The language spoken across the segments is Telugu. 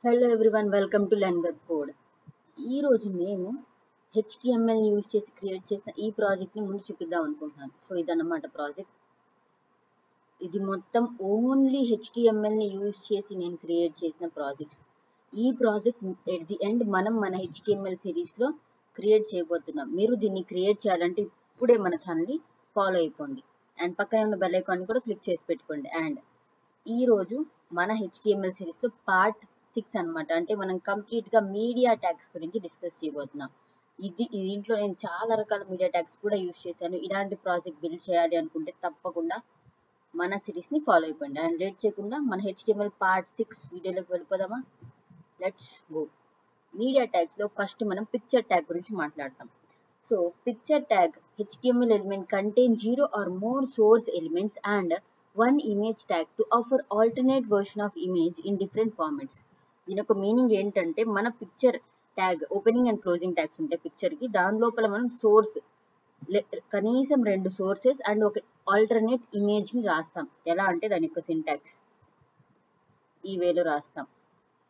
Hello everyone, welcome to learn web code. ఈరోజు నేను హెచ్టిఎంఎల్ని యూజ్ చేసి క్రియేట్ చేసిన ఈ ప్రాజెక్ట్ని ముందు చూపిద్దాం అనుకుంటున్నాను. సో ఇదన్నమాట ప్రాజెక్ట్. ఇది మొత్తం ఓన్లీ హెచ్టిఎంఎల్ని యూజ్ చేసి నేను క్రియేట్ చేసిన ప్రాజెక్ట్స్. ఈ ప్రాజెక్ట్ ఎట్ ది ఎండ్ మనం మన హెచ్టిఎంఎల్ సిరీస్లో క్రియేట్ చేయబోతున్నాం. మీరు దీన్ని క్రియేట్ చేయాలంటే ఇప్పుడే మన ఛానల్ని ఫాలో అయిపోండి అండ్ పక్కనే ఉన్న బెల్ ఐకాన్ని కూడా క్లిక్ చేసి పెట్టుకోండి. అండ్ ఈరోజు మన హెచ్టిఎంఎల్ సిరీస్లో పార్ట్ 6 అనమాట. అంటే మనం కంప్లీట్గా మీడియా ట్యాగ్స్ గురించి డిస్కస్ చేయబోతున్నాం. దీంట్లో నేను చాలా రకాల మీడియా ట్యాగ్స్ కూడా యూజ్ చేశాను. ఇలాంటి ప్రాజెక్ట్ బిల్డ్ చేయాలి అనుకుంటే తప్పకుండా మన సిరీస్ని ఫాలో అయిపోండి. అండ్ లేట్ చేయకుండా మన హెచ్టిఎంఎల్ పార్ట్ 6 వీడియోలోకి వెళ్ళిపోదామా? Let's go. మీడియా ట్యాగ్స్లో ఫస్ట్ మనం పిక్చర్ ట్యాగ్ గురించి మాట్లాడతాం. So picture tag HTML element contain 0 or more source elements and one image tag to offer alternate version of image in different formats. దీని యొక్క మీనింగ్ ఏంటంటే మన picture tag opening and closing tags ఉంటాయి పిక్చర్కి. దాని లోపల మనం సోర్స్ కనీసం 2 సోర్సెస్ అండ్ ఒక ఆల్టర్నేట్ ఇమేజ్ని రాస్తాం. ఎలా అంటే దాని యొక్క సింటాక్స్ ఈ వేలో రాస్తాం.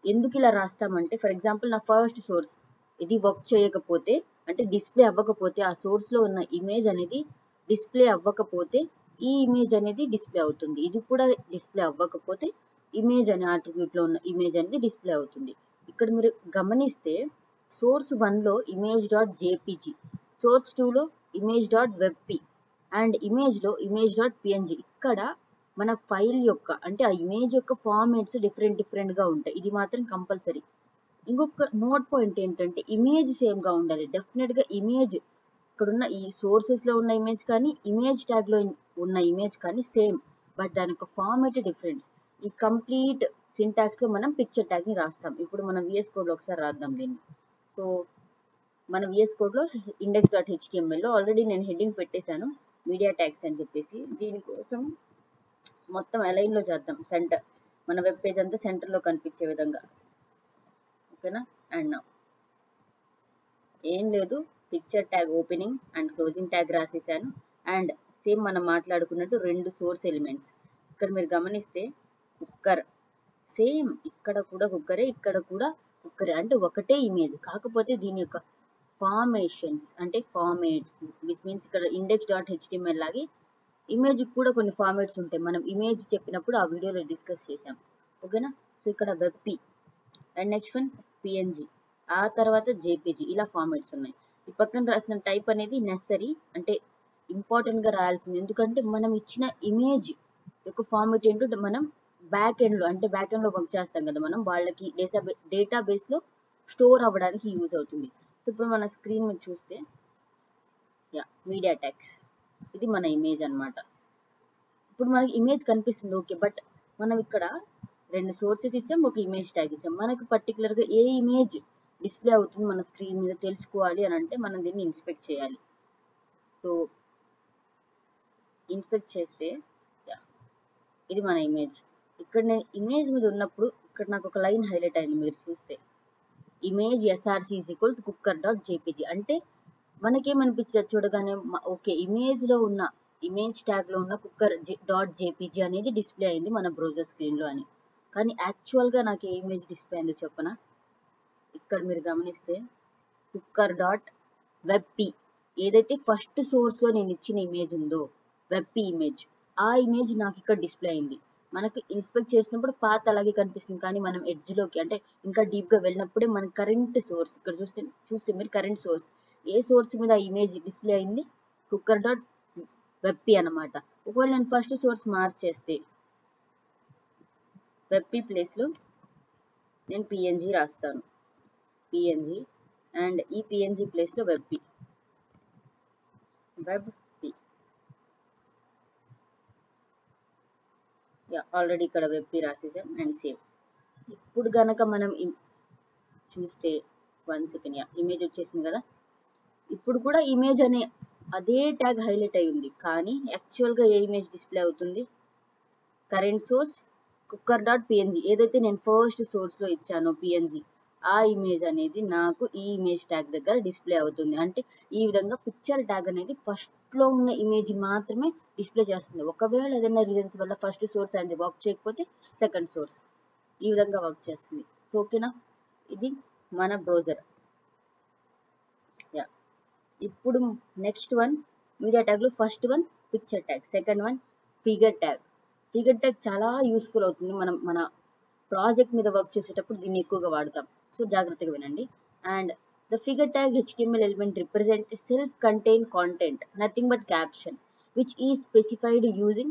ఎందుకు ఇలా రాస్తామంటే, ఫర్ ఎగ్జాంపుల్ నా ఫస్ట్ సోర్స్ ఇది వర్క్ చేయకపోతే, అంటే డిస్ప్లే అవ్వకపోతే, ఆ సోర్స్లో ఉన్న ఇమేజ్ అనేది డిస్ప్లే అవ్వకపోతే ఈ ఇమేజ్ అనేది డిస్ప్లే అవుతుంది. ఇది కూడా డిస్ప్లే అవ్వకపోతే ఇమేజ్ అనే ఆట్రిబ్యూట్లో ఉన్న ఇమేజ్ అనేది డిస్ప్లే అవుతుంది. ఇక్కడ మీరు గమనిస్తే సోర్స్ 1లో ఇమేజ్ డాట్ జేపీజీ, సోర్స్ 2లో ఇమేజ్ డాట్ వెబ్పీ అండ్ ఇమేజ్లో ఇమేజ్ డాట్ పిఎన్జీ. ఇక్కడ మన ఫైల్ యొక్క అంటే ఆ ఇమేజ్ యొక్క ఫార్మాట్స్ డిఫరెంట్గా ఉంటాయి. ఇది మాత్రం కంపల్సరీ. ఇంకొక నోట్ పాయింట్ ఏంటంటే ఇమేజ్ సేమ్గా ఉండాలి. డెఫినెట్గా ఇమేజ్ ఇక్కడున్న ఈ సోర్సెస్లో ఉన్న ఇమేజ్ కానీ ఇమేజ్ ట్యాగ్లో ఉన్న ఇమేజ్ కానీ సేమ్, బట్ దాని యొక్క ఫార్మాట్ డిఫరెన్స్. ఈ కంప్లీట్ సింటాక్స్లో మనం పిక్చర్ ట్యాగ్ని రాస్తాం. ఇప్పుడు మనం విఎస్ కోడ్లో ఒకసారి రాద్దాం దీన్ని. సో మన విఎస్ కోడ్లో index.htmlలో ఆల్రెడీ నేను హెడ్డింగ్ పెట్టేశాను మీడియా ట్యాగ్స్ అని చెప్పేసి. దీనికోసం మొత్తం అలైన్లో చేద్దాం. సెంటర్ మన వెబ్ పేజ్ అంతా సెంటర్లో కనిపించే విధంగా. ఓకేనా? అండ్ నా ఏం లేదు, picture tag opening and closing tag రాసేసాను. అండ్ సేమ్ మనం మాట్లాడుకున్నట్టు 2 సోర్స్ ఎలిమెంట్స్. ఇక్కడ మీరు గమనిస్తే కుక్కర్, సేమ్ ఇక్కడ కూడా కుక్కరే, ఇక్కడ కూడా కుక్కరే, అంటే ఒకటే ఇమేజ్. కాకపోతే దీని యొక్క ఫార్మేషన్స్ అంటే ఫార్మేట్స్, విచ్ మీన్స్ ఇక్కడ index.html లాగే ఇమేజ్ కూడా కొన్ని ఫార్మాట్స్ ఉంటాయి. మనం ఇమేజ్ చెప్పినప్పుడు ఆ వీడియోలో డిస్కస్ చేసాం. ఓకేనా? సో ఇక్కడ వెబ్పీ అండ్ నెక్స్ట్ వన్ పిఎన్జీ, ఆ తర్వాత జేపీజీ, ఇలా ఫార్మాట్స్ ఉన్నాయి. ఈ పక్కన రాసిన టైప్ అనేది నెసరీ, అంటే ఇంపార్టెంట్గా రాయాల్సింది. ఎందుకంటే మనం ఇచ్చిన ఇమేజ్ యొక్క ఫార్మాట్ ఏంటో మనం బ్యాక్ ఎండ్లో వర్క్ చేస్తాం కదా, మనం వాళ్ళకి డేటాబేస్లో స్టోర్ అవ్వడానికి యూజ్ అవుతుంది. సో ఇప్పుడు మన స్క్రీన్ మీద చూస్తే మీడియా ట్యాగ్స్, ఇది మన ఇమేజ్ అన్నమాట. ఇప్పుడు మనకి ఇమేజ్ కనిపిస్తుంది, ఓకే, బట్ మనం ఇక్కడ 2 సోర్సెస్ ఇచ్చాం, ఒక ఇమేజ్ ట్యాగ్ ఇచ్చాం. మనకు పర్టికులర్గా ఏ ఇమేజ్ డిస్ప్లే అవుతుంది మన స్క్రీన్ మీద తెలుసుకోవాలి అని అంటే మనం దీన్ని ఇన్స్పెక్ట్ చేయాలి. సో ఇన్స్పెక్ట్ చేస్తే ఇది మన ఇమేజ్. ఇక్కడ నేను ఇమేజ్ మీద ఉన్నప్పుడు ఇక్కడ నాకు ఒక లైన్ హైలైట్ అయింది. మీరు చూస్తే image SRC is equal to కుక్కర్.jpg, అంటే మనకేమనిపించదు చూడగానే, ఓకే, ఇమేజ్లో ఉన్న ఇమేజ్ ట్యాగ్లో ఉన్న కుక్కర్.jpg అనేది డిస్ప్లే అయింది మన బ్రౌజర్ స్క్రీన్లో అని. కానీ యాక్చువల్గా నాకు ఏ ఇమేజ్ డిస్ప్లే అయిందో చెప్పనా? ఇక్కడ మీరు గమనిస్తే కుక్కర్.webp, ఏదైతే ఫస్ట్ సోర్స్లో నేను ఇచ్చిన ఇమేజ్ ఉందో వెబ్పీ ఇమేజ్, ఆ ఇమేజ్ నాకు ఇక్కడ డిస్ప్లే అయింది. మనకి ఇన్స్పెక్ట్ చేసినప్పుడు పాత్ అలాగే కనిపిస్తుంది, కానీ మనం ఎడ్జ్లోకి అంటే ఇంకా డీప్గా వెళ్ళినప్పుడే మన కరెంట్ సోర్స్ ఇక్కడ చూస్తే మీరు కరెంట్ సోర్స్, ఏ సోర్స్ మీద ఆ ఇమేజ్ డిస్ప్లే అయింది? కుక్కర్.webp అనమాట. ఒకవేళ నేను ఫస్ట్ సోర్స్ మార్చేస్తే వెబ్పీ ప్లేస్లో నేను పిఎన్జీ రాస్తాను, పిఎన్జీ, అండ్ ఈ పిఎన్జీ ప్లేస్లో వెబ్పీ. ఆల్రెడీ ఇక్కడ వెబ్పీ రాసేసాం అండ్ సేవ్. ఇప్పుడు గనక మనం చూస్తే 1 సెకండ్, ఇమేజ్ వచ్చేసింది కదా. ఇప్పుడు కూడా ఇమేజ్ అనే అదే ట్యాగ్ హైలైట్ అయి ఉంది, కానీ యాక్చువల్గా ఏ ఇమేజ్ డిస్ప్లే అవుతుంది? కరెంట్ సోర్స్ కుక్కర్.png, ఏదైతే నేను ఫస్ట్ సోర్స్లో ఇచ్చానో పిఎన్జీ, ఆ ఇమేజ్ అనేది నాకు ఈ ఇమేజ్ ట్యాగ్ దగ్గర డిస్ప్లే అవుతుంది. అంటే ఈ విధంగా పిక్చర్ ట్యాగ్ అనేది ఫస్ట్లో ఉన్న ఇమేజ్ మాత్రమే డిస్ప్లే చేస్తుంది. ఒకవేళ ఏదైనా రీజన్స్ వల్ల ఫస్ట్ సోర్స్ అనేది వర్క్ చేయకపోతే సెకండ్ సోర్స్, ఈ విధంగా వర్క్ చేస్తుంది. సో ఓకేనా, ఇది మన బ్రౌజర్. యా, ఇప్పుడు నెక్స్ట్ వన్ మీడియా ట్యాగ్లో first one picture tag, second one figure tag. Figure tag చాలా యూస్ఫుల్ అవుతుంది, మనం మన ప్రాజెక్ట్ మీద వర్క్ చేసేటప్పుడు దీన్ని ఎక్కువగా వాడతాం. సో జాగ్రత్తగా వినండి. And the figure tag HTML element represent a self-contained content, nothing but caption, which is specified using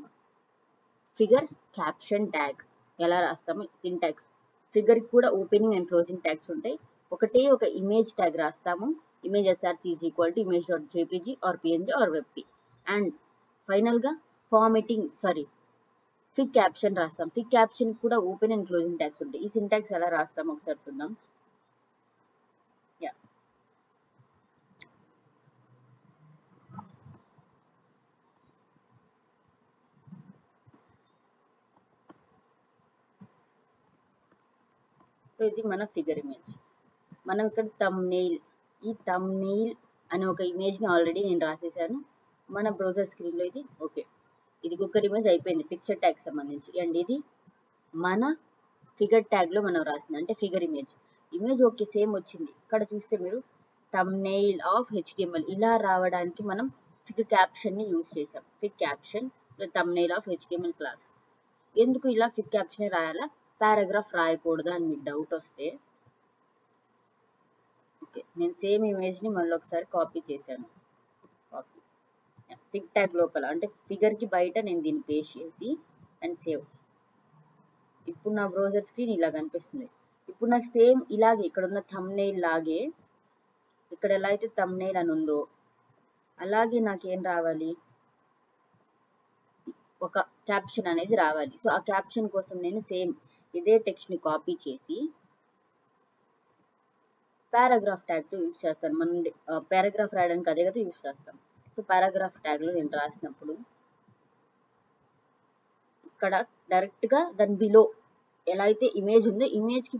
figure caption tag. ఎలా రాస్తాము సింటాక్స్, ఫిగర్ కూడా ఓపెనింగ్ అండ్ క్లోజింగ్ ట్యాగ్స్ ఉంటాయి. ఒకటే ఒక ఇమేజ్ ట్యాగ్ రాస్తాము, image SRC is equal to image.jpg or png or webp. And ఫైనల్గా ఫిగ్ క్యాప్షన్ రాస్తాం. ఫిగ్ క్యాప్షన్ కూడా ఓపెన్ అండ్ క్లోజింగ్ ట్యాగ్స్ ఉంటాయి. ఈ సింటాక్స్ ఎలా రాస్తాం ఒకసారి చూద్దాం. సో ఇది మన ఫిగర్ ఇమేజ్. మనం ఇక్కడ థంబ్నెయిల్, ఈ థంబ్నెయిల్ అనే ఒక ఇమేజ్ని ఆల్రెడీ నేను రాసేసాను మన బ్రౌజర్ స్క్రీన్లో. ఇది ఓకే, ఇది కుక్కర్ ఇమేజ్ అయిపోయింది పిక్చర్ ట్యాగ్ సంబంధించి. అండ్ ఇది మన ఫిగర్ ట్యాగ్లో మనం రాసింది, అంటే figure image. Image okay same వచ్చింది. ఇక్కడ చూస్తే మీరు థంబ్నెయిల్ ఆఫ్ HTML ఇలా రావడానికి మనం ఫిగ్ క్యాప్షన్ని యూజ్ చేసాం. Fig caption thumbnail of HTML class. ఎందుకు ఇలా ఫిగ్ క్యాప్షన్ రాయాలా, పారాగ్రాఫ్ రాయకూడదా అని మీకు డౌట్ వస్తే, ఓకే నేను సేమ్ ఇమేజ్ని మళ్ళీ ఒకసారి కాపీ చేశాను. కాపీ ఫిగ్ ట్యాగ్ లోపల, అంటే ఫిగర్కి బయట నేను దీన్ని పేస్ట్ చేసి అండ్ సేవ్. ఇప్పుడు నా బ్రౌజర్ స్క్రీన్ ఇలా కనిపిస్తుంది. ఇప్పుడు నాకు సేమ్ ఇలాగే ఇక్కడ ఉన్న థంబ్నెయిల్ లాగే, ఇక్కడ ఎలా అయితే థంబ్నెయిల్ అని ఉందో అలాగే నాకేం రావాలి, ఒక క్యాప్షన్ అనేది రావాలి. సో ఆ క్యాప్షన్ కోసం నేను సేమ్ ఇదే టెక్స్ట్ని కాపీ చేసి పారాగ్రాఫ్ ట్యాగ్తో యూజ్ చేస్తాను. మనం పారాగ్రాఫ్ రాయడానికి అదే కదా యూజ్ చేస్తాం. సో పారాగ్రాఫ్ ట్యాగ్లో నేను రాసినప్పుడు ఇక్కడ డైరెక్ట్గా దాని బిలో ఎలా అయితే ఇమేజ్ ఉందో ఇమేజ్కి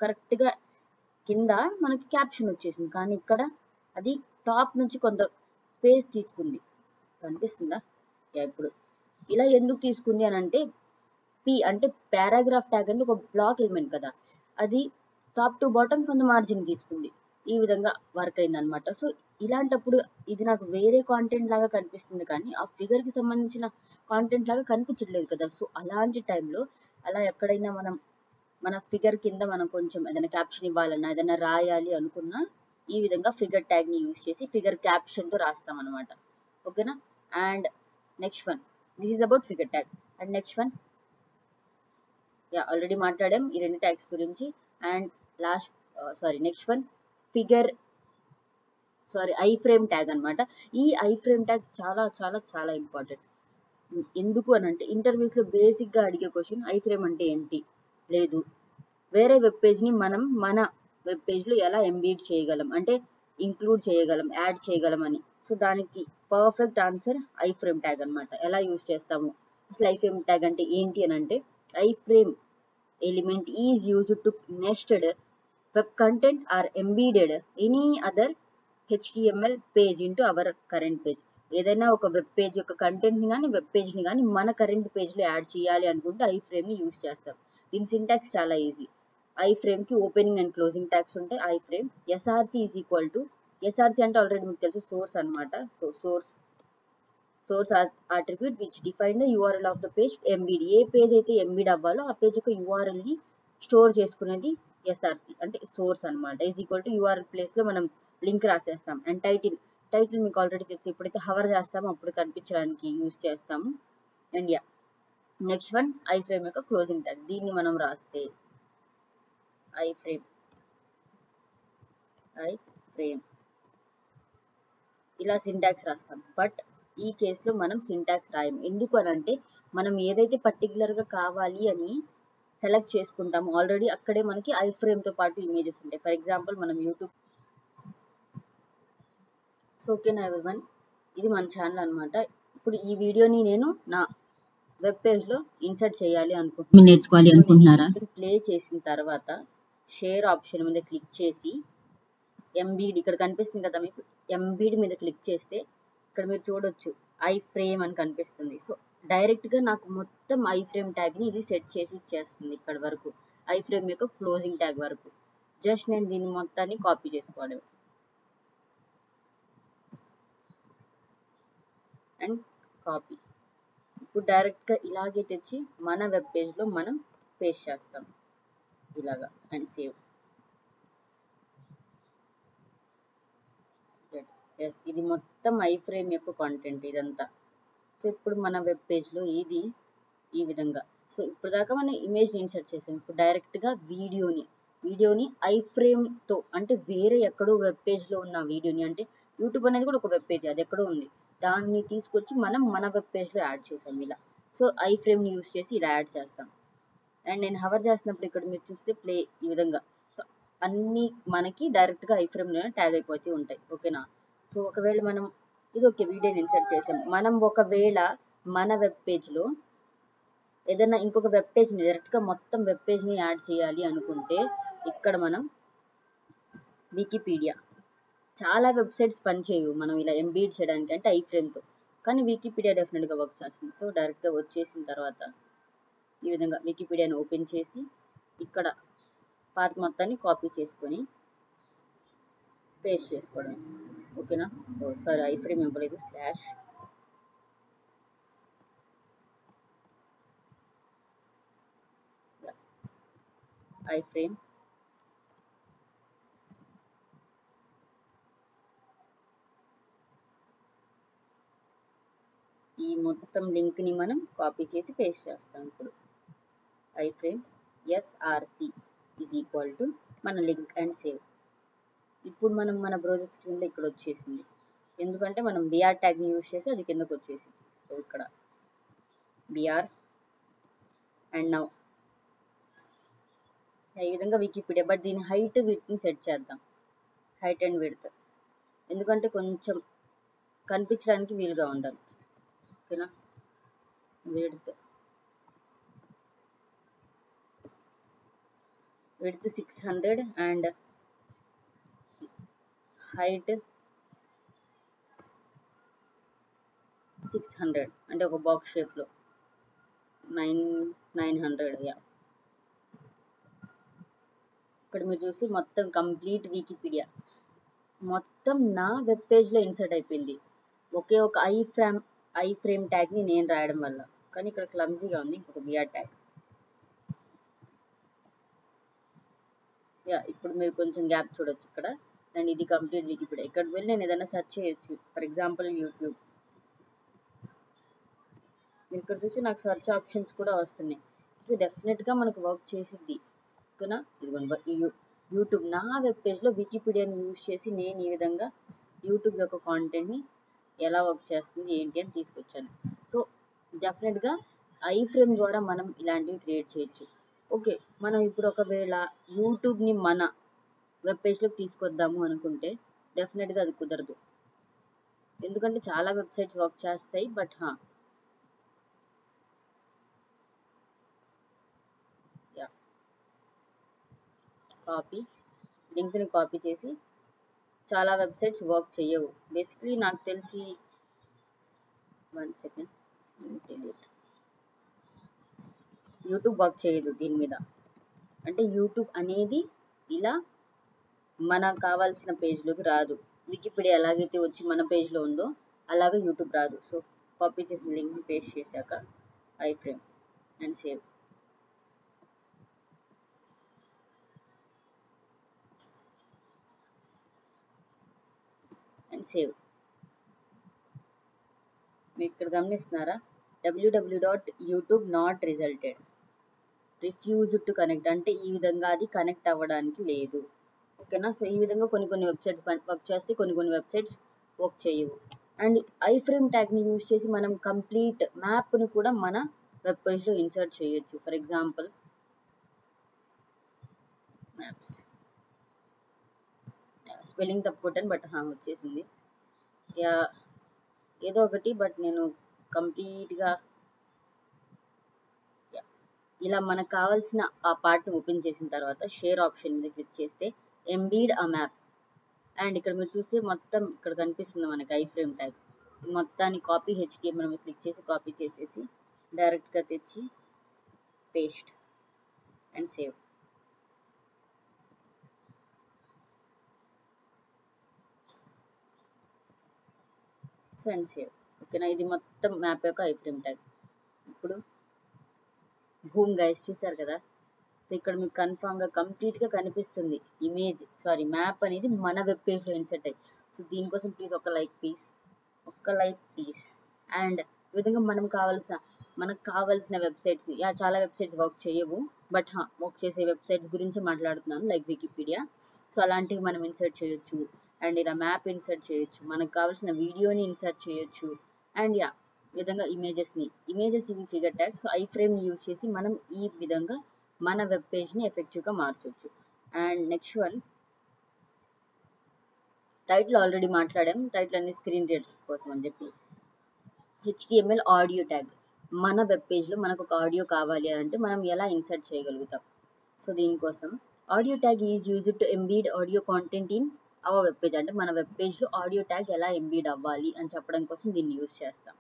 కరెక్ట్గా కింద మనకి క్యాప్షన్ వచ్చేసింది. కానీ ఇక్కడ అది టాప్ నుంచి కొంత స్పేస్ తీసుకుంది, కనిపిస్తుందా? ఇప్పుడు ఇలా ఎందుకు తీసుకుంది అని అంటే, అంటే పారాగ్రాఫ్ ట్యాగ్ అనేది ఒక బ్లాక్ ఎలిమెంట్ కదా, అది టాప్ టు బాటమ్ కొంత మార్జిన్ తీసుకుంది. ఈ విధంగా వర్క్ అయింది అనమాట. సో ఇలాంటప్పుడు ఇది నాకు వేరే కాంటెంట్ లాగా కనిపిస్తుంది, కానీ ఆ ఫిగర్కి సంబంధించిన కాంటెంట్ లాగా కనిపించట్లేదు కదా. సో అలాంటి టైంలో అలా ఎక్కడైనా మనం మన ఫిగర్ కింద మనం కొంచెం ఏదైనా క్యాప్షన్ ఇవ్వాలన్నా ఏదైనా రాయాలి అనుకున్నా ఈ విధంగా ఫిగర్ ట్యాగ్ని యూజ్ చేసి ఫిగర్ క్యాప్షన్తో రాస్తాం అనమాట. ఓకేనా. And next one, this is about figure tag. And next one, already మాట్లాడాం ఈ రెండు ట్యాగ్స్ గురించి. And next one I frame tag అనమాట. ఈ ఐ ఫ్రేమ్ ట్యాగ్ చాలా చాలా చాలా ఇంపార్టెంట్. ఎందుకు అని అంటే ఇంటర్వ్యూస్లో బేసిక్గా అడిగే క్వశ్చన్ ఐ ఫ్రేమ్ అంటే ఏంటి, లేదు వేరే వెబ్ పేజ్ని మనం మన వెబ్ పేజ్లో ఎలా ఎంబీడ్ చేయగలం, అంటే ఇంక్లూడ్ చేయగలం, యాడ్ చేయగలం అని. సో దానికి perfect answer I frame tag అనమాట. ఎలా యూజ్ చేస్తాము అసలు ఐ ఫ్రేమ్ ట్యాగ్ అంటే ఏంటి అని అంటే, I frame element is used to nested web content or embedded any other HTML page into our current page. ఏదైనా ఒక వెబ్ పేజ్ యొక్క కంటెంట్ని కానీ వెబ్ పేజ్ని కానీ మన కరెంట్ పేజ్లో యాడ్ చేయాలి అనుకుంటే ఐ ఫ్రేమ్ని యూజ్ చేస్తాం. దీని సింటాక్స్ చాలా ఈజీ. ఐ ఫ్రేమ్కి ఓపెనింగ్ అండ్ క్లోజింగ్ ట్యాగ్స్ ఉంటాయి. Iframe SRC is equal to, SRC అంటే ఆల్రెడీ మీకు తెలుసు సోర్స్ అనమాట. So source attribute which define the URL of the page embed. ఏ పేజ్ అయితే ఎంబీడ్ అవ్వాలో ఆ పేజ్ యొక్క URLని స్టోర్ చేసుకునేది SRC అంటే సోర్స్ అనమాట. ఈజ్ ఈక్వల్ టు URL ప్లేస్లో మనం లింక్ రాసేస్తాం. అండ్ టైటిల్ మీకు ఆల్రెడీ తెలుసు, ఎప్పుడైతే హవర్ చేస్తామో అప్పుడు కనిపించడానికి యూజ్ చేస్తాము. And next one I frame యొక్క క్లోజింగ్ ట్యాగ్. దీన్ని మనం రాస్తే ఐ ఫ్రేమ్ ఇలా సింటాక్స్ రాస్తాం. బట్ ఈ కేసులో మనం సింటాక్స్ రాయం. ఎందుకు అని అంటే మనం ఏదైతే పర్టికులర్గా కావాలి అని సెలెక్ట్ చేసుకుంటామో ఆల్రెడీ అక్కడే మనకి ఐ ఫ్రేమ్తో పాటు ఇమేజెస్ ఉంటాయి. ఫర్ ఎగ్జాంపుల్ మనం యూట్యూబ్. సో ఓకేనా ఎవరివన్, ఇది మన ఛానల్ అనమాట. ఇప్పుడు ఈ వీడియోని నేను నా వెబ్ పేజ్లో ఇన్సర్ట్ చేయాలి అనుకుంటున్నాను. నేర్చుకోవాలి అనుకుంటున్నారా? ప్లే చేసిన తర్వాత షేర్ ఆప్షన్ మీద క్లిక్ చేసి ఎంబీడ్ ఇక్కడ కనిపిస్తుంది కదా మీకు, ఎంబీడ్ మీద క్లిక్ చేస్తే ఇక్కడ మీరు చూడొచ్చు ఐ ఫ్రేమ్ అని కనిపిస్తుంది. సో డైరెక్ట్గా నాకు మొత్తం ఐ ఫ్రేమ్ ట్యాగ్ని ఇది సెట్ చేసి ఇచ్చేస్తుంది ఇక్కడ వరకు. ఐ ఫ్రేమ్ యొక్క క్లోజింగ్ ట్యాగ్ వరకు. జస్ట్ నేను దీన్ని మొత్తాన్ని కాపీ చేసుకోవాలి అండ్ కాపీ. ఇప్పుడు డైరెక్ట్గా ఇలాగే తెచ్చి మన వెబ్ పేజ్లో మనం పేస్ట్ చేస్తాం ఇలాగా అండ్ సేవ్. ఎస్, ఇది మొత్తం ఐ ఫ్రేమ్ యొక్క కాంటెంట్ ఇదంతా. సో ఇప్పుడు మన వెబ్ పేజ్లో ఇది ఈ విధంగా. సో ఇప్పుడు దాకా మనం ఇమేజ్ ఇన్సర్ట్ చేసాం. ఇప్పుడు డైరెక్ట్గా వీడియోని ఐ ఫ్రేమ్తో, అంటే వేరే ఎక్కడో వెబ్ పేజ్లో ఉన్న వీడియోని, అంటే యూట్యూబ్ అనేది కూడా ఒక వెబ్ పేజ్, అది ఎక్కడో ఉంది, దాన్ని తీసుకొచ్చి మనం మన వెబ్ పేజ్లో యాడ్ చేసాం ఇలా. సో ఐ ఫ్రేమ్ని యూస్ చేసి ఇలా యాడ్ చేస్తాం. అండ్ నేను హవర్ చేస్తున్నప్పుడు ఇక్కడ మీరు చూస్తే ప్లే ఈ విధంగా. సో అన్నీ మనకి డైరెక్ట్గా ఐ ఫ్రేమ్లోనే ట్యాగ్ అయిపోతూ ఉంటాయి. ఓకేనా? సో ఒకవేళ మనం ఇది ఓకే వీడియోని ఇన్సర్ట్ చేసాం, మనం ఒకవేళ మన వెబ్ పేజ్లో ఏదైనా ఇంకొక వెబ్ పేజ్ని డైరెక్ట్గా మొత్తం వెబ్ పేజ్ని యాడ్ చేయాలి అనుకుంటే ఇక్కడ మనం వికీపీడియా, చాలా వెబ్సైట్స్ పనిచేయవు మనం ఇలా ఎంబీడ్ చేయడానికి అంటే ఐ ఫ్రేమ్తో, కానీ వికీపీడియా డెఫినెట్గా వర్క్ చేస్తుంది. సో డైరెక్ట్గా వచ్చేసిన తర్వాత ఈ విధంగా వికీపీడియాని ఓపెన్ చేసి ఇక్కడ పాత్ మొత్తాన్ని కాపీ చేసుకొని పేస్ట్ చేసుకోవడం. ఓకేనా? సారీ, ఐ ఫ్రేమ్ ఇవ్వలేదు, స్లాష్ ఐ ఫ్రేమ్ ఈ మొత్తం లింక్ని మనం కాపీ చేసి పేస్ట్ చేస్తాం. ఇప్పుడు I frame SRC is equal to మన లింక్ అండ్ సేవ్. ఇప్పుడు మనం మన బ్రౌజర్ స్క్రీన్లో ఇక్కడ వచ్చేసింది, ఎందుకంటే మనం BR ట్యాగ్ని యూజ్ చేసి అది కిందకు వచ్చేసింది. సో ఇక్కడ BR అండ్ నౌ ఈ విధంగా వికీపీడియా, బట్ దీని హైట్ విడ్త్ని సెట్ చేద్దాం, హైట్ అండ్ విడ్త్, ఎందుకంటే కొంచెం కనిపించడానికి వీలుగా ఉండాలి. ఓకేనా? విడ్త్ 600 అండ్ హైట్ 600, అంటే ఒక బాక్స్ షేప్లో 900. యా, ఇక్కడ మీరు చూసి మొత్తం కంప్లీట్ వికీపీడియా మొత్తం నా వెబ్ పేజ్లో ఇన్సర్ట్ అయిపోయింది, ఒకే ఒక ఐ ఫ్రేమ్ ట్యాగ్ని నేను రాయడం వల్ల. కానీ ఇక్కడ క్లమ్జీగా ఉంది, ఇంకొక BR ట్యాగ్. యా, ఇప్పుడు మీరు కొంచెం గ్యాప్ చూడొచ్చు ఇక్కడ. అండ్ ఇది కంప్లీట్ వికీపీడియా. ఇక్కడికి వెళ్ళి నేను ఏదైనా సెర్చ్ చేయొచ్చు, ఫర్ ఎగ్జాంపుల్ యూట్యూబ్. మీరు ఇక్కడ చూసి నాకు సెర్చ్ ఆప్షన్స్ కూడా వస్తున్నాయి. సో డెఫినెట్గా మనకు వర్క్ చేసిద్ది. ఓకేనా? ఇదిగోండి యూట్యూబ్, నా వెబ్ పేజ్లో వికీపీడియాని యూజ్ చేసి నేను ఈ విధంగా యూట్యూబ్ యొక్క కాంటెంట్ని ఎలా వర్క్ చేస్తుంది ఏంటి అని తీసుకొచ్చాను. సో డెఫినెట్గా ఐ ఫ్రేమ్ ద్వారా మనం ఇలాంటివి క్రియేట్ చేయొచ్చు. ఓకే, మనం ఇప్పుడు ఒకవేళ యూట్యూబ్ని మన వెబ్ పేజ్లోకి తీసుకొద్దాము అనుకుంటే డెఫినెట్గా అది కుదరదు, ఎందుకంటే చాలా వెబ్సైట్స్ వర్క్ చేస్తాయి. బట్ కాపీ లింక్ని కాపీ చేసి చాలా వెబ్సైట్స్ వర్క్ చేయవు. బేసిక్లీ నాకు తెలిసి 1 సెకండ్, యూట్యూబ్ వర్క్ చేయదు దీని మీద. అంటే యూట్యూబ్ అనేది ఇలా మనకు కావాల్సిన పేజ్లోకి రాదు. వికీపీడియా ఎలాగైతే వచ్చి మన పేజ్లో ఉందో అలాగే యూట్యూబ్ రాదు. సో కాపీ చేసిన లింక్ని పేస్ట్ చేశాక I frame and save. And save. మీరు ఇక్కడ గమనిస్తున్నారా, www.youtube.not resulted, refuse to connect, అంటే ఈ విధంగా అది కనెక్ట్ అవ్వడానికి లేదు. ఓకేనా? సో ఈ విధంగా కొన్ని వెబ్సైట్స్ వర్క్ చేస్తే కొన్ని వెబ్సైట్స్ వర్క్ చేయవు. అండ్ ఐ ఫ్రేమ్ ట్యాగ్ని యూజ్ చేసి మనం కంప్లీట్ మ్యాప్ని కూడా మన వెబ్ పేజ్లో ఇన్సర్ట్ చేయొచ్చు. ఫర్ ఎగ్జాంపుల్ మ్యాప్స్, స్పెల్లింగ్ తప్పు కొట్టాను బట్ వచ్చేసింది. యా, ఏదో ఒకటి, బట్ నేను కంప్లీట్గా ఇలా మనకు కావాల్సిన ఆ పార్ట్ని ఓపెన్ చేసిన తర్వాత షేర్ ఆప్షన్ మీద క్లిక్ చేస్తే ఎంబీడ్ అ మ్యాప్, అండ్ ఇక్కడ మీరు చూస్తే మొత్తం ఇక్కడ కనిపిస్తుంది మనకి ఐ ఫ్రేమ్ ట్యాగ్. మొత్తాన్ని కాపీ HTML మీద క్లిక్ చేసి కాపీ చేసేసి డైరెక్ట్గా తెచ్చి paste and save. And save. ఓకేనా, ఇది మొత్తం మ్యాప్ యొక్క ఐ ఫ్రేమ్ ట్యాగ్. ఇప్పుడు భూమ్ గైస్ చూసారు కదా, సో ఇక్కడ మీకు కన్ఫామ్గా కంప్లీట్గా కనిపిస్తుంది మ్యాప్ అనేది మన వెబ్ పేజ్లో ఇన్సర్ట్ అయ్యి. సో దీనికోసం ప్లీజ్ ఒక్క లైక్ ప్లీజ్. అండ్ ఈ విధంగా మనకు కావాల్సిన వెబ్సైట్స్, చాలా వెబ్సైట్స్ వర్క్ చేయవు, బట్ వర్క్ చేసే వెబ్సైట్స్ గురించి మాట్లాడుతున్నాను, లైక్ వికీపీడియా. సో అలాంటివి మనం ఇన్సర్ట్ చేయొచ్చు, అండ్ ఇలా మ్యాప్ ఇన్సర్ట్ చేయొచ్చు, మనకు కావాల్సిన వీడియోని ఇన్సర్ట్ చేయొచ్చు, అండ్ ఈ విధంగా ఇమేజెస్ ఇవి figure tags. So I frame use చేసి మనం ఈ విధంగా మన వెబ్ పేజ్ని ఎఫెక్టివ్గా మార్చవచ్చు. And next one, title already మాట్లాడాం, టైటిల్ అన్ని స్క్రీన్ రీడర్స్ కోసం అని చెప్పి. HTML ఆడియో ట్యాగ్, మన వెబ్ పేజ్లో మనకు ఒక ఆడియో కావాలి అని అంటే మనం ఎలా ఇన్సర్ట్ చేయగలుగుతాం. సో దీనికోసం audio tag is used to embed audio content in our web page. అంటే మన వెబ్ పేజ్లో ఆడియో ట్యాగ్ ఎలా ఎంబీడ్ అవ్వాలి అని చెప్పడం కోసం దీన్ని యూజ్ చేస్తాం.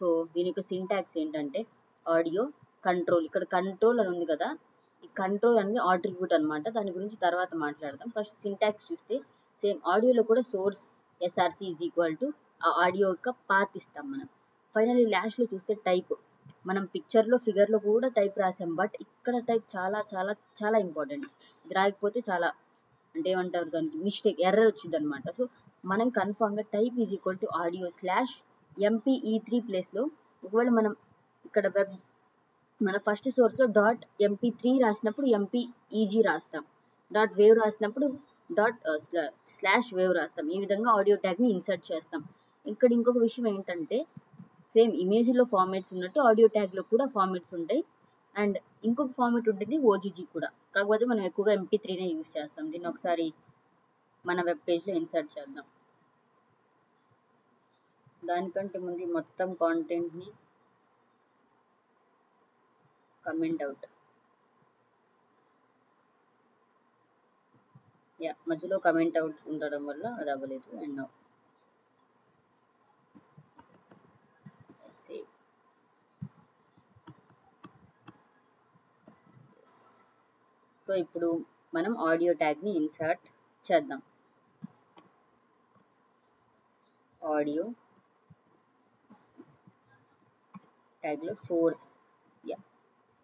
సో దీని యొక్క సింటాక్స్ ఏంటంటే ఆడియో కంట్రోల్, ఇక్కడ కంట్రోల్ అని ఉంది కదా, ఈ కంట్రోల్ అనేది ఆట్రిబ్యూట్ అనమాట, దాని గురించి తర్వాత మాట్లాడదాం. ఫస్ట్ సింటాక్స్ చూస్తే సేమ్ ఆడియోలో కూడా source SRC is equal to ఆ ఆడియో యొక్క పాత్ ఇస్తాం మనం. ఫైనల్లీ లాస్ట్లో చూస్తే టైప్, మనం పిక్చర్లో ఫిగర్లో కూడా టైప్ రాసాం, బట్ ఇక్కడ టైప్ చాలా చాలా చాలా ఇంపార్టెంట్. ఇది రాయకపోతే చాలా అంటే ఏమంటారు దానికి మిస్టేక్, ఎర్రర్ వచ్చింది అనమాట. సో మనం కన్ఫామ్గా type is equal to audio /MPE3 ప్లేస్లో ఒకవేళ మనం ఇక్కడ మన ఫస్ట్ సోర్స్లో .MP3 రాసినప్పుడు MPEG రాస్తాం, .wave రాసినప్పుడు /wave రాస్తాం. ఈ విధంగా ఆడియో ట్యాగ్ని ఇన్సర్ట్ చేస్తాం. ఇక్కడ ఇంకొక విషయం ఏంటంటే సేమ్ ఇమేజ్లో ఫార్మాట్స్ ఉన్నట్టు ఆడియో ట్యాగ్లో కూడా ఫార్మాట్స్ ఉంటాయి, అండ్ ఇంకొక ఫార్మాట్ ఉంటుంది OGG కూడా, కాకపోతే మనం ఎక్కువగా MP3నే యూజ్ చేస్తాం. దీన్ని ఒకసారి మన వెబ్ పేజ్లో ఇన్సర్ట్ చేద్దాం. దానికంటే ముందు మొత్తం కాంటెంట్ని కమెంట్ అవుట్, మధ్యలో కమెంట్ అవుట్ ఉండడం వల్ల అది అవ్వలేదు. And now save. సో ఇప్పుడు మనం ఆడియో ట్యాగ్ని ఇన్సర్ట్ చేద్దాం. ఆడియో ట్యాగ్లో సోర్స్,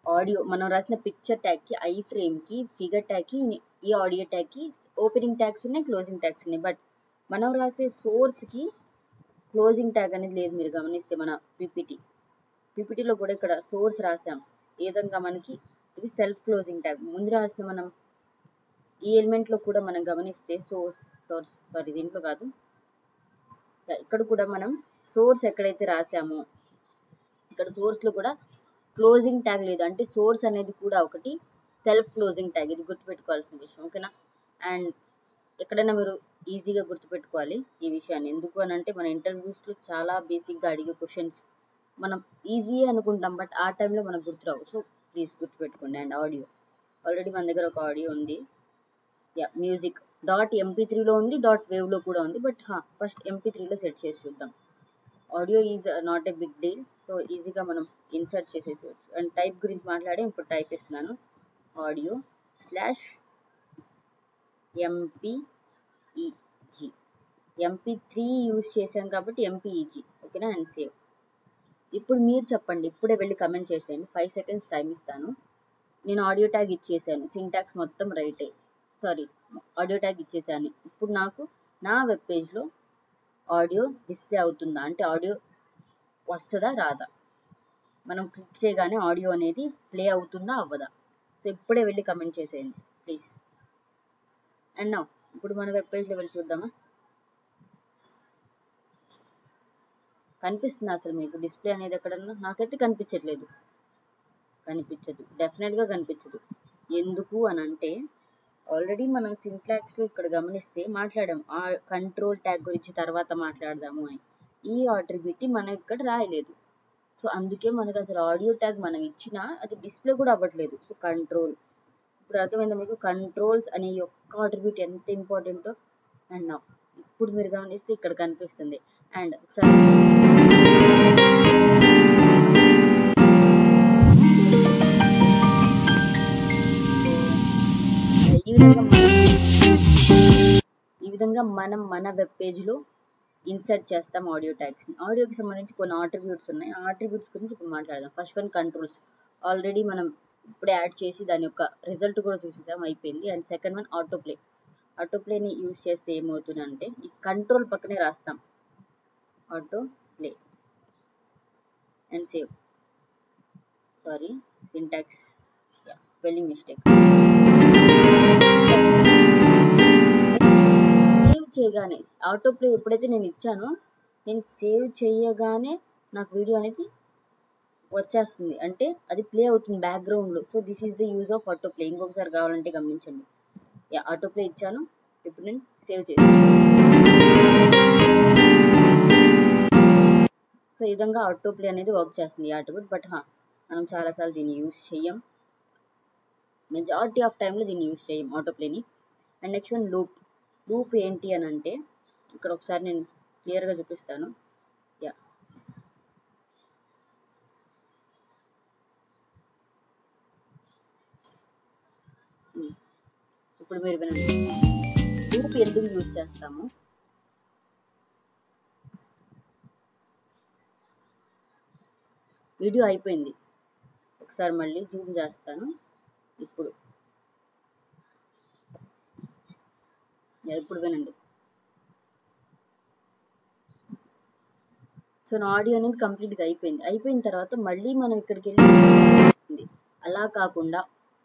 ఆడియో మనం రాసిన పిక్చర్ ట్యాగ్కి, ఐ ఫ్రేమ్కి, ఫిగర్ ట్యాగ్కి, ఈ ఆడియో ట్యాగ్కి ఓపెనింగ్ ట్యాగ్స్ ఉన్నాయి, క్లోజింగ్ ట్యాగ్స్ ఉన్నాయి, బట్ మనం రాసే సోర్స్కి క్లోజింగ్ ట్యాగ్ అనేది లేదు. మీరు గమనిస్తే మన పీపీటీలో కూడా ఇక్కడ సోర్స్ రాసాం, ఈ విధంగా మనకి ఇది సెల్ఫ్ క్లోజింగ్ ట్యాగ్. ముందు రాసిన మనం ఈ ఎలిమెంట్లో కూడా మనం గమనిస్తే దీంట్లో కాదు, ఇక్కడ కూడా మనం సోర్స్ ఎక్కడైతే రాసామో ఇక్కడ సోర్స్లో కూడా క్లోజింగ్ ట్యాగ్ లేదు, అంటే సోర్స్ అనేది కూడా ఒకటి సెల్ఫ్ క్లోజింగ్ ట్యాగ్. ఇది గుర్తుపెట్టుకోవాల్సిన విషయం, ఓకేనా. అండ్ ఎక్కడైనా మీరు ఈజీగా గుర్తుపెట్టుకోవాలి ఈ విషయాన్ని, ఎందుకు అని అంటే మన ఇంటర్వ్యూస్లో చాలా బేసిక్గా అడిగే క్వశ్చన్స్ మనం ఈజీ అనుకుంటాం, బట్ ఆ టైంలో మనకు గుర్తురావు. సో ప్లీజ్ గుర్తుపెట్టుకోండి. అండ్ ఆడియో ఆల్రెడీ మన దగ్గర ఒక ఆడియో ఉంది, మ్యూజిక్ .MP3లో ఉంది, .waveలో కూడా ఉంది, బట్ ఫస్ట్ MP3లో సెట్ చేసి చూద్దాం. Audio is not a big deal, so ఈజీగా మనం ఇన్సర్ట్ చేసేసుకోవచ్చు. అండ్ టైప్ గురించి మాట్లాడి ఇప్పుడు టైప్ ఇస్తున్నాను, ఆడియో /MPEG. MP3 యూజ్ చేశాం కాబట్టి MPEG, ఓకేనా. And save. ఇప్పుడు మీరు చెప్పండి, ఇప్పుడే వెళ్ళి కమెంట్ చేసేయండి, 5 సెకండ్స్ టైం ఇస్తాను. నేను ఆడియో ట్యాగ్ ఇచ్చేసాను, సింటాక్స్ మొత్తం రైటే, ఆడియో ట్యాగ్ ఇచ్చేసాను. ఇప్పుడు నాకు నా వెబ్ పేజ్లో ఆడియో డిస్ప్లే అవుతుందా, అంటే ఆడియో వస్తుందా రాదా, మనం క్లిక్ చేయగానే ఆడియో అనేది ప్లే అవుతుందా అవ్వదా. సో ఇప్పుడే వెళ్ళి కమెంట్ చేసేయండి ప్లీజ్. అండ్ నౌ ఇప్పుడు మన వెబ్ పేజ్లో వెళ్ళి చూద్దామా, కనిపిస్తుందా అసలు మీకు డిస్ప్లే అనేది ఎక్కడన్నా? నాకైతే కనిపించట్లేదు, డెఫినెట్గా కనిపించదు. ఎందుకు అని అంటే ఆల్రెడీ మనం సింటాక్స్లో ఇక్కడ గమనిస్తే మాట్లాడాము, ఆ కంట్రోల్ ట్యాగ్ గురించి తర్వాత మాట్లాడదాము అని. ఈ ఆట్రిబ్యూట్ మనం ఇక్కడ రాయలేదు, సో అందుకే మనకు అసలు ఆడియో ట్యాగ్ మనం ఇచ్చినా అది డిస్ప్లే కూడా అవ్వట్లేదు. సో కంట్రోల్, ఇప్పుడు అర్థమైందా మీకు కంట్రోల్స్ అనే యొక్క ఆట్రిబ్యూట్ ఎంత ఇంపార్టెంటో. అండ్ నా ఇప్పుడు మీరు గమనిస్తే ఇక్కడ కనిపిస్తుంది. అండ్ ఒకసారి ఈ విధంగా మనం మన వెబ్ పేజ్లో ఇన్సర్ట్ చేస్తాం ఆడియో ట్యాగ్స్ని. ఆడియోకి సంబంధించి కొన్ని ఆట్రిబ్యూట్స్ ఉన్నాయి. ఆ ఆట్రిబ్యూట్స్ గురించి ఇప్పుడు మాట్లాడదాం. First one controls. ఆల్రెడీ మనం ఇప్పుడే యాడ్ చేసి దాని యొక్క రిజల్ట్ కూడా చూసేసాం, అయిపోయింది. And second one autoplay. ఆటోప్లేని యూజ్ చేస్తే ఏమవుతుందంటే ఈ కంట్రోల్ పక్కనే రాస్తాం autoplay and save. Sorry, syntax spelling mistake. Save చేయగానే ఆటోప్లే ఎప్పుడైతే నేను ఇచ్చానో, నేను సేవ్ చేయగానే నాకు వీడియో అనేది వచ్చేస్తుంది, అంటే అది ప్లే అవుతుంది బ్యాక్గ్రౌండ్లో. So this is the use of autoplay. ఇంకొకసారి కావాలంటే గమనించండి. ఆటోప్లే ఇచ్చాను, ఇప్పుడు నేను సేవ్ చేస్తాను. సో ఈ విధంగా ఆటోప్లే అనేది వర్క్ చేస్తుంది ఆటోబిట్. బట్ మనం చాలాసార్లు దీన్ని యూజ్ చేయం, మెజారిటీ ఆఫ్ టైంలో దీన్ని యూజ్ చేయం ఆటోప్లేని. And next one loop. Loop ఏంటి అని అంటే ఇక్కడ ఒకసారి నేను క్లియర్గా చూపిస్తాను. ఇప్పుడు మీరు వినండి, లూప్ ఎందుకు యూజ్ చేస్తాము. వీడియో అయిపోయింది, ఒకసారి మళ్ళీ జూమ్ చేస్తాను. ఇప్పుడు వినండి. సో నా ఆడియో అనేది కంప్లీట్గా అయిపోయిన తర్వాత మళ్ళీ మనం ఇక్కడికి వెళ్ళి, అలా కాకుండా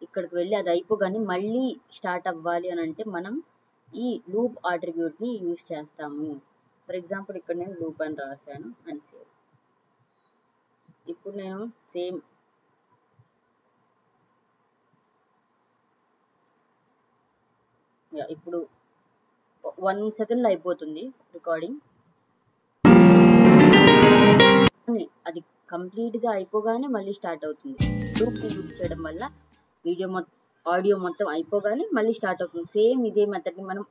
ఇక్కడికి వెళ్ళి అది అయిపోగానే మళ్ళీ స్టార్ట్ అవ్వాలి అని అంటే మనం ఈ లూప్ ఆట్రిబ్యూట్ని యూజ్ చేస్తాము. ఫర్ ఎగ్జాంపుల్ ఇక్కడ నేను లూప్ అని రాశాను అండ్ సేవ్. ఇప్పుడు నేను సేమ్ ఇప్పుడు 1 సెకండ్లో అయిపోతుంది రికార్డింగ్. అది కంప్లీట్గా అయిపోగానే మళ్ళీ స్టార్ట్ అవుతుంది. లూప్ యూజ్ చేయడం వల్ల వీడియో ఆడియో మొత్తం అయిపోగానే మళ్ళీ స్టార్ట్ అవుతుంది. సేమ్ ఇదే మెథడ్ని మనం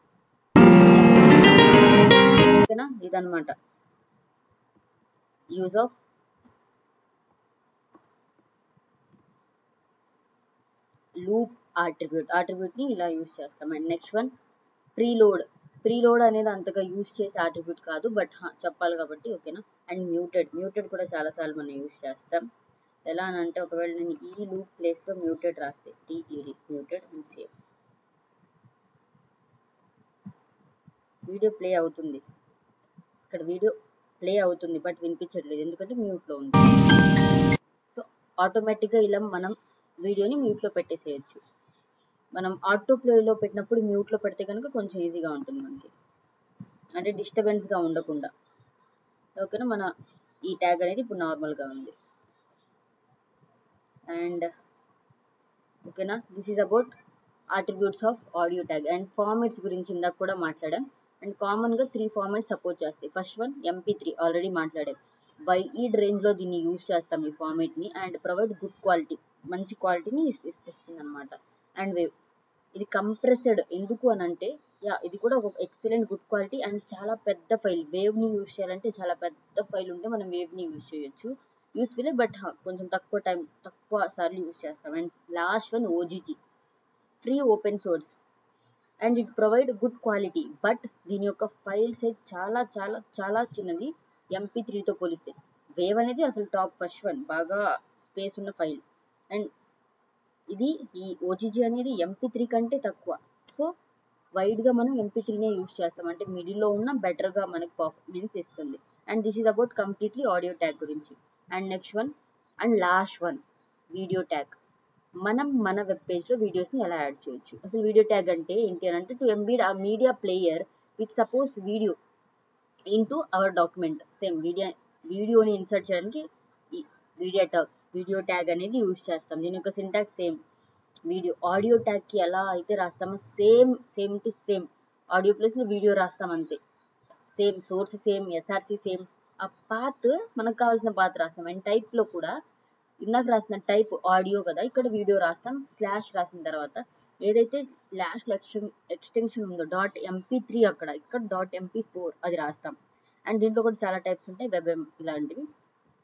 ఇదన్నమాట యూజ్ ఆఫ్ లూప్ ఆట్రిబ్యూట్ని ఇలా యూజ్ చేస్తాం. అండ్ నెక్స్ట్ వన్ ప్రీలోడ్ అనేది అంతగా యూజ్ చేసే ఆట్రిబ్యూట్ కాదు, బట్ చెప్పాలి కాబట్టి ఓకేనా. అండ్ మ్యూటెడ్ కూడా చాలాసార్లు మనం యూజ్ చేస్తాం. ఎలా అని అంటే ఒకవేళ నేను ఈ లూప్ ప్లేస్లో మ్యూటెడ్ రాస్తే T E D muted and save. Video play అవుతుంది, ఇక్కడ వీడియో ప్లే అవుతుంది బట్ వినిపించట్లేదు ఎందుకంటే మ్యూట్లో ఉంది. సో ఆటోమేటిక్గా ఇలా మనం వీడియోని మ్యూట్లో పెట్టేసేయచ్చు. మనం ఆటో ప్లేలో పెట్టినప్పుడు మ్యూట్లో పెడితే కనుక కొంచెం ఈజీగా ఉంటుంది మనకి, అంటే డిస్టర్బెన్స్గా ఉండకుండా. ఓకేనా, మన ఈ ట్యాగ్ అనేది ఇప్పుడు నార్మల్గా ఉంది. అండ్ ఓకేనా, this is about attributes of audio tag. And formats గురించి ఇందాక కూడా మాట్లాడాం. అండ్ కామన్గా 3 ఫార్మాట్స్ సపోర్ట్ చేస్తాయి. ఫస్ట్ వన్ MP3, ఆల్రెడీ మాట్లాడాం. వైడ్ రేంజ్లో దీన్ని యూజ్ చేస్తాం ఈ ఫార్మాట్ని. అండ్ ప్రొవైడ్ గుడ్ క్వాలిటీ, మంచి క్వాలిటీని ఇస్తుంది అనమాట. అండ్ వేవ్, ఇది కంప్రెస్డ్ ఎందుకు అని అంటే ఇది కూడా ఒక ఎక్సలెంట్ గుడ్ క్వాలిటీ అండ్ చాలా పెద్ద ఫైల్. వేవ్ని యూజ్ చేయాలంటే చాలా పెద్ద ఫైల్ ఉంటే మనం వేవ్ని యూజ్ చేయొచ్చు. యూస్ఫుల్, బట్ కొంచెం తక్కువ సార్లు యూజ్ చేస్తాం. And last one OGG, free open source. And it provide good quality, but దీని యొక్క ఫైల్ సైజ్ చాలా చాలా చాలా చిన్నది MP3తో పోలిస్తే. వేవ్ అనేది అసలు టాప్ ఫస్ట్ వన్, బాగా స్పేస్ ఉన్న ఫైల్. అండ్ ఇది ఈ OGG అనేది MP3 కంటే తక్కువ. సో వైడ్గా మనం MP3నే యూజ్ చేస్తాం, అంటే మిడిల్లో ఉన్న బెటర్గా మనకి పర్ఫార్మెన్స్ ఇస్తుంది. And this is about completely audio tag గురించి. And next one and last one video tag. మనం మన వెబ్ పేజ్లో వీడియోస్ని ఎలా యాడ్ చేయొచ్చు. అసలు వీడియో ట్యాగ్ అంటే ఏంటి అని అంటే టు ఎంబెడ్ ఆ media player with suppose video into hour document. Same వీడియోని ఇన్సర్ట్ చేయడానికి ఈ వీడియో ట్యాగ్ అనేది యూజ్ చేస్తాం. దీని యొక్క సింటాక్స్ సేమ్. ఆడియో ట్యాగ్కి ఎలా అయితే రాస్తామో సేమ్ టు సేమ్ ఆడియో ప్లేస్లో వీడియో రాస్తాం అంతే. Same source same, SRC same, ఆ పాత్ మనకు కావాల్సిన పాత్ రాస్తాం. అండ్ టైప్లో కూడా ఇందాక రాసిన టైప్ ఆడియో కదా, ఇక్కడ వీడియో రాస్తాం. స్లాష్ రాసిన తర్వాత ఏదైతే లాస్ట్లో ఎక్స్టెన్షన్ ఉందో .mp3 ఇక్కడ .mp4 అది రాస్తాం. అండ్ దీంట్లో కూడా చాలా టైప్స్ ఉంటాయి, WebM ఇలాంటివి.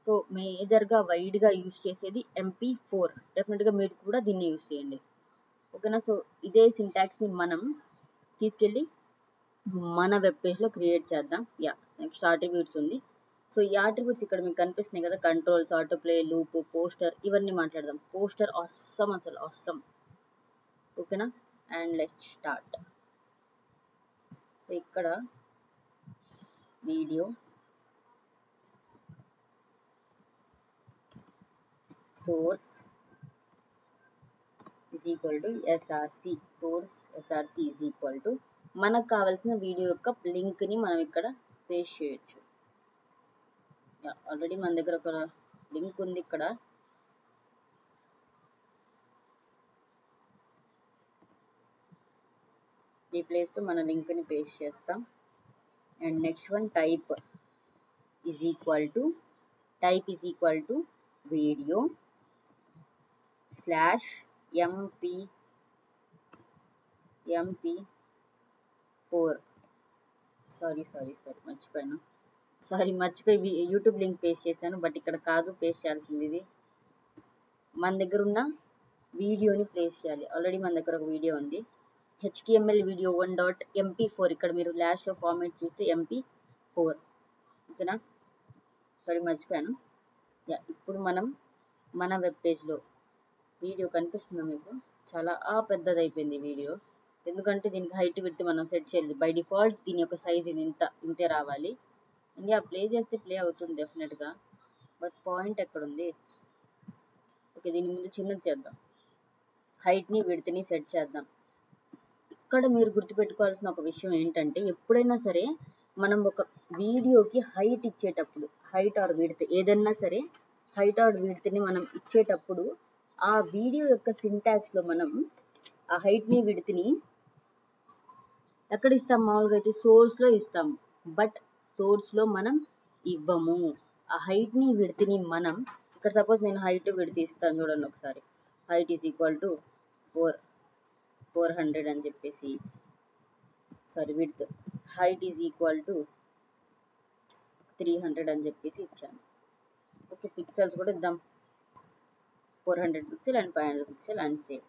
సో మేజర్గా వైడ్గా యూజ్ చేసేది MP4. డెఫినెట్గా మీరు కూడా దీన్ని యూజ్ చేయండి, ఓకేనా. సో ఇదే సింటాక్స్ని మనం తీసుకెళ్ళి మన వెబ్ పేజ్లో క్రియేట్ చేద్దాం. నెక్స్ట్ అట్రిబ్యూట్స్ ఉంది. సో ఈ అట్రిబ్యూట్స్ ఇక్కడ మీకు కనిపిస్తున్నాయి కదా, controls, auto play, loop, poster, ఇవన్నీ మాట్లాడదాం. పోస్టర్ అవసరం, అసలు అవసరం. ఓకేనా, అండ్ లెట్స్ స్టార్ట్. ఇక్కడ video source is equal to src. source src is equal to మనకు కావాల్సిన వీడియో యొక్క లింక్ ని మనం ఇక్కడ పేస్ట్ చేయొచ్చు. ఆల్రెడీ మన దగ్గర ఒక లింక్ ఉంది. ఇక్కడ ఈ ప్లేస్ లో మన లింక్ ని పేస్ట్ చేస్తాం. And next one type is equal to video slash mp4. Sorry మర్చిపోయి యూట్యూబ్ లింక్ పేస్ట్ చేశాను, బట్ ఇక్కడ కాదు పేస్ట్ చేయాల్సింది. ఇది మన దగ్గర ఉన్న వీడియోని పేస్ట్ చేయాలి. ఆల్రెడీ మన దగ్గర ఒక వీడియో ఉంది, HTML video 1.mp4. ఇక్కడ మీరు లాస్ట్లో ఫార్మాట్ చూస్తే mp4. ఓకేనా, సారీ మర్చిపోయాను. ఇప్పుడు మనం మన వెబ్ పేజ్లో వీడియో కనిపిస్తుందా మీకు? చాలా పెద్దది అయిపోయింది వీడియో, ఎందుకంటే దీనికి హైట్ విడ్త్ మనం సెట్ చేయలేదు. బై డిఫాల్ట్ దీని యొక్క సైజ్ ఇది ఇంతే రావాలి. ఇంకా ప్లే చేస్తే ప్లే అవుతుంది డెఫినెట్గా, బట్ పాయింట్ ఎక్కడుంది? ఓకే, దీని ముందు చిన్నది చేద్దాం, హైట్ని విడ్త్ని సెట్ చేద్దాం. ఇక్కడ మీరు గుర్తుపెట్టుకోవాల్సిన ఒక విషయం ఏంటంటే, ఎప్పుడైనా సరే మనం ఒక వీడియోకి హైట్ ఇచ్చేటప్పుడు, హైట్ ఆర్ విడ్త్ ఏదన్నా సరే, హైట్ ఆర్ విడ్త్ని మనం ఇచ్చేటప్పుడు ఆ వీడియో యొక్క సింటాక్స్లో మనం ఆ హైట్ని విడ్త్ని ఎక్కడ ఇస్తాం? మామూలుగా అయితే సోర్స్లో ఇస్తాము, బట్ సోర్స్లో మనం ఇవ్వము. ఆ హైట్ని విడ్త్ని మనం ఇక్కడ సపోజ్ నేను హైట్ విడ్త్ ఇస్తాను చూడండి ఒకసారి. హైట్ ఈజ్ ఈక్వల్ టు 400 అని చెప్పేసి, sorry width, height is equal to 300 అని చెప్పేసి ఇచ్చాను. ఓకే, పిక్సెల్స్ కూడా ఇద్దాం, 400 pixel and 500 pixel and save.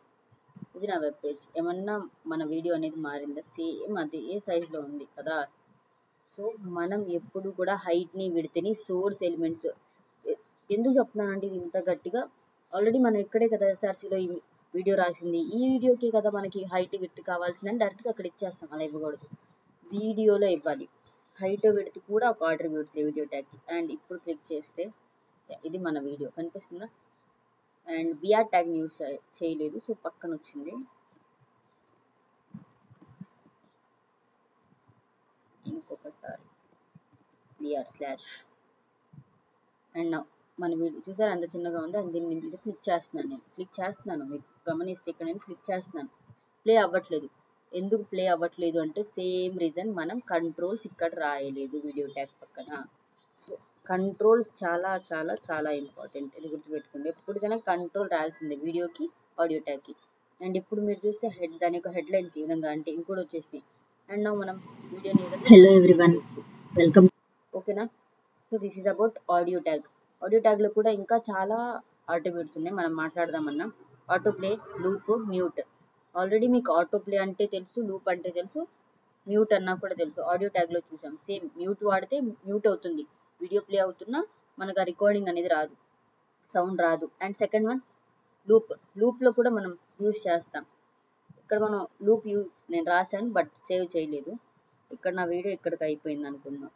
ఇది నా వెబ్ పేజ్. ఏమన్నా మన వీడియో అనేది మారిందా? సేమ్ అదే సైజ్లో ఉంది కదా. సో మనం ఎప్పుడు కూడా హైట్ని విడ్త్ని సోర్స్ ఎలిమెంట్స్, ఎందుకు చెప్తున్నానంటే ఇది ఇంత గట్టిగా, ఆల్రెడీ మనం ఇక్కడే కదా ఎస్ఆర్సీలో ఈ వీడియో రాసింది, ఈ వీడియోకి కదా మనకి హైట్ విడ్త్ కావాల్సిందని డైరెక్ట్గా అక్కడ ఇచ్చేస్తాం. అలా ఇవ్వకూడదు, వీడియోలో ఇవ్వాలి. హైట్ విడ్త్ కూడా ఒక అట్రిబ్యూట్స్ వీడియో ట్యాగ్కి. అండ్ ఇప్పుడు క్లిక్ చేస్తే ఇది మన వీడియో కనిపిస్తుందా? అండ్ బిఆర్ ట్యాగ్ని యూజ్ చేయలేదు, సో పక్కన వచ్చింది. ఇంకొకసారి బిఆర్ స్లాష్. అండ్ మన వీడియో చూసారు అంత చిన్నగా ఉంది. అండ్ దీన్ని నేను క్లిక్ చేస్తున్నాను, మీకు గమనిస్తే ఇక్కడ నేను క్లిక్ చేస్తున్నాను, ప్లే అవ్వట్లేదు. ఎందుకు ప్లే అవ్వట్లేదు అంటే సేమ్ రీజన్, మనం కంట్రోల్స్ ఇక్కడ రాయలేదు వీడియో ట్యాగ్ పక్కన. సో కంట్రోల్స్ చాలా చాలా చాలా ఇంపార్టెంట్, ఇది గుర్తుపెట్టుకోండి. ఎప్పటికైనా కంట్రోల్ రాయాల్సిందే వీడియోకి, ఆడియో ట్యాగ్కి. అండ్ ఇప్పుడు మీరు చూస్తే దాని యొక్క హెడ్లైన్స్ ఈ విధంగా అంటే ఇవి కూడా వచ్చేసినాయి. అండ్ మనం వీడియోని హలో ఎవ్రీవన్ వెల్కమ్. ఓకేనా, so this is about audio tag. Audio ట్యాగ్లో కూడా ఇంకా చాలా అట్రిబ్యూట్స్ ఉన్నాయి, మనం మాట్లాడదామన్నా. Auto play, loop, mute. Already మీకు ఆటో ప్లే అంటే తెలుసు, లూప్ అంటే తెలుసు, మ్యూట్ అన్నా కూడా తెలుసు. ఆడియో ట్యాగ్లో చూసాం. సేమ్ మ్యూట్ వాడితే మ్యూట్ అవుతుంది, వీడియో ప్లే అవుతున్నా మనకు ఆ రికార్డింగ్ అనేది రాదు, సౌండ్ రాదు. అండ్ సెకండ్ వన్ లూప్లో కూడా మనం యూజ్ చేస్తాం. ఇక్కడ మనం నేను రాశాను బట్ సేవ్ చేయలేదు. ఇక్కడ నా వీడియో ఇక్కడికి అయిపోయింది అనుకుందాం.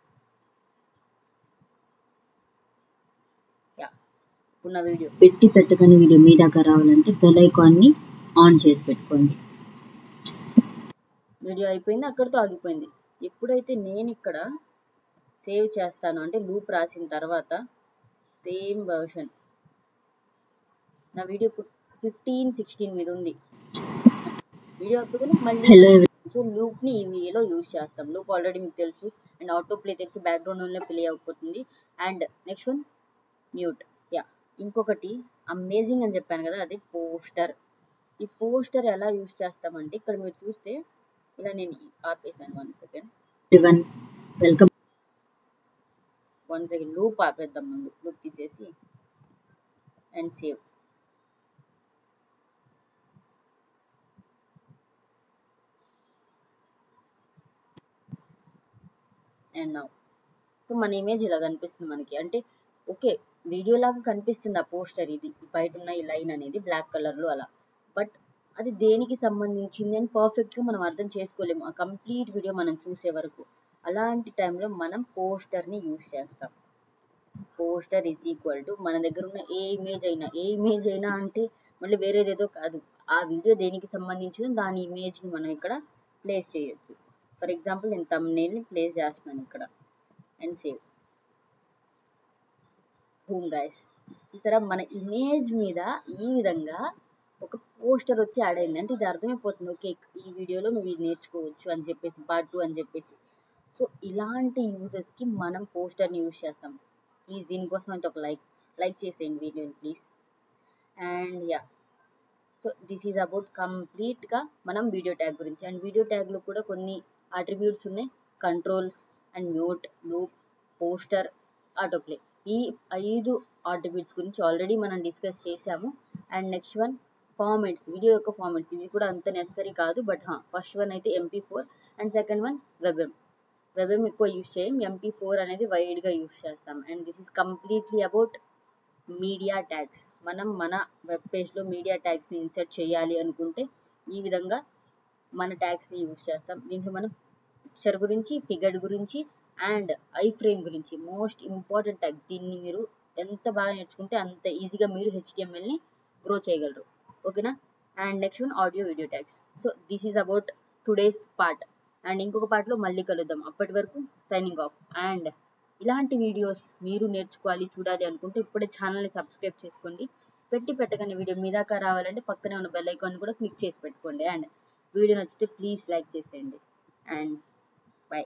ఇప్పుడు నా వీడియో పెట్టగానే వీడియో మీ దాకా రావాలంటే బెల్ ఐకాన్ని ఆన్ చేసి పెట్టుకోండి. వీడియో అయిపోయింది, అక్కడితో ఆగిపోయింది. ఎప్పుడైతే నేను ఇక్కడ సేవ్ చేస్తాను అంటే లూప్ రాసిన తర్వాత సేమ్ వర్షన్ నా వీడియో 15-16 మీద ఉంది. వీడియో అప్పుడు మళ్ళీ సో లూప్ని ఈ వేలో యూజ్ చేస్తాం. లూప్ ఆల్రెడీ మీకు తెలుసు, అండ్ ఆటో ప్లే తెలుసు, బ్యాక్గ్రౌండ్లో ప్లే అయిపోతుంది. And next one mute. ఇంకొకటి అమేజింగ్ అని చెప్పాను కదా, అది పోస్టర్. ఈ పోస్టర్ ఎలా యూజ్ చేస్తామంటే ఇక్కడ మీరు చూస్తే ఇలా నేను ఆపేసాను. 1 సెకండ్ వెల్కమ్. 1 సెకండ్ లూప్ ఆపేద్దాం, ముందు లూప్ తీసేసి and save. And now so మన ఇమేజ్ ఇలా కనిపిస్తుంది మనకి. అంటే ఓకే, వీడియో లాగా కనిపిస్తుంది ఆ పోస్టర్, ఇది బయట ఉన్న ఈ లైన్ అనేది బ్లాక్ కలర్లో అలా. బట్ అది దేనికి సంబంధించింది అని పర్ఫెక్ట్గా మనం అర్థం చేసుకోలేము ఆ కంప్లీట్ వీడియో మనం చూసే వరకు. అలాంటి టైంలో మనం పోస్టర్ని యూజ్ చేస్తాం. పోస్టర్ ఈజ్ ఈక్వల్ టు మన దగ్గర ఉన్న ఏ ఇమేజ్ అయినా అంటే మళ్ళీ వేరేదేదో కాదు, ఆ వీడియో దేనికి సంబంధించిందో దాని ఇమేజ్ని మనం ఇక్కడ ప్లేస్ చేయొచ్చు. ఫర్ ఎగ్జాంపుల్ నేను థంబ్నెయిల్ని ప్లేస్ చేస్తున్నాను ఇక్కడ అండ్ సేవ్. హూమ్ గైస్, చూసారా మన ఇమేజ్ మీద ఈ విధంగా ఒక పోస్టర్ వచ్చి యాడ్ అయింది. అంటే ఇది అర్థమైపోతుంది, ఓకే ఈ వీడియోలో నువ్వు ఇది నేర్చుకోవచ్చు అని చెప్పేసి, పార్ట్ 2 అని చెప్పేసి. సో ఇలాంటి యూజెస్కి మనం పోస్టర్ని యూజ్ చేస్తాం. ప్లీజ్ దీనికోసం అంటే ఒక లైక్ చేసేయండి వీడియోని please. And yeah, so this is about కంప్లీట్గా మనం వీడియో ట్యాగ్ గురించి. అండ్ వీడియో ట్యాగ్లో కూడా కొన్ని అట్రిబ్యూట్స్ ఉన్నాయి, controls and mute, loop, poster, autoplay. ఈ 5 అట్రిబ్యూట్స్ గురించి ఆల్రెడీ మనం డిస్కస్ చేసాము. And next one formats, video యొక్క ఫార్మాట్స్. ఇవి కూడా అంత నెసరీ కాదు, బట్ ఫస్ట్ వన్ అయితే MP4 అండ్ సెకండ్ వన్ వెబ్ఎం ఎక్కువ యూస్ చేయం, MP4 అనేది వైడ్గా యూస్ చేస్తాం. And this is completely about media tags. మనం మన వెబ్ పేజ్లో మీడియా ట్యాగ్స్ని ఇన్సర్ట్ చేయాలి అనుకుంటే ఈ విధంగా మన ట్యాగ్స్ని యూజ్ చేస్తాం. దీంట్లో మనం పిక్చర్ గురించి, ఫిగర్ గురించి అండ్ ఐ ఫ్రేమ్ గురించి, మోస్ట్ ఇంపార్టెంట్ ట్యాగ్. దీన్ని మీరు ఎంత బాగా నేర్చుకుంటే అంత ఈజీగా మీరు HTMLని గ్రో చేయగలరు. ఓకేనా? And next one audio video tags. So this is about today's part. And ఇంకొక పార్ట్లో మళ్ళీ కలుద్దాం. అప్పటి వరకు సైనింగ్ ఆఫ్. అండ్ ఇలాంటి వీడియోస్ మీరు నేర్చుకోవాలి, చూడాలి అనుకుంటే ఇప్పుడే ఛానల్ని సబ్స్క్రైబ్ చేసుకోండి. పెట్టగానే వీడియో మీ దాకా రావాలంటే పక్కనే ఉన్న బెల్ ఐకాన్ కూడా క్లిక్ చేసి పెట్టుకోండి. అండ్ వీడియో నచ్చితే ప్లీజ్ లైక్ చేసేయండి. And by.